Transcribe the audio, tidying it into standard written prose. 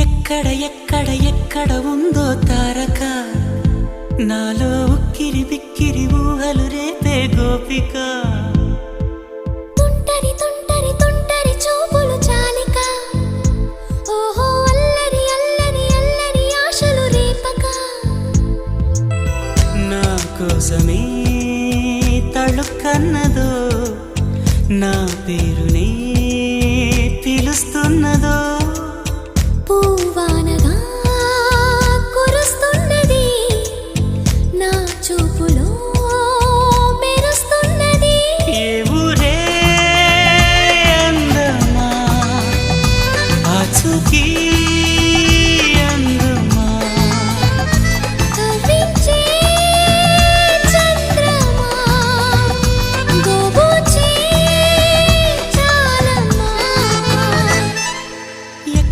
ఎక్కడ ఎక్కడ ఎక్కడ ఉందో తారక నాలో ఉక్కిరి బిక్కిరి ఊహలు రేపే గోపిక తుంటరి తుంటరి తుంటరి చూపులు చాలిక ఓహో అల్లరి అల్లరి అల్లరి ఆశలు రేపక నా కోసమే తళుక్కన్నదో నా పేరునే పిలుస్తున్నదో పూవానగా కురుస్తున్నది నా చూపులో మెరుస్తున్నది ఏ ఊరే అందమా ఆచూకీ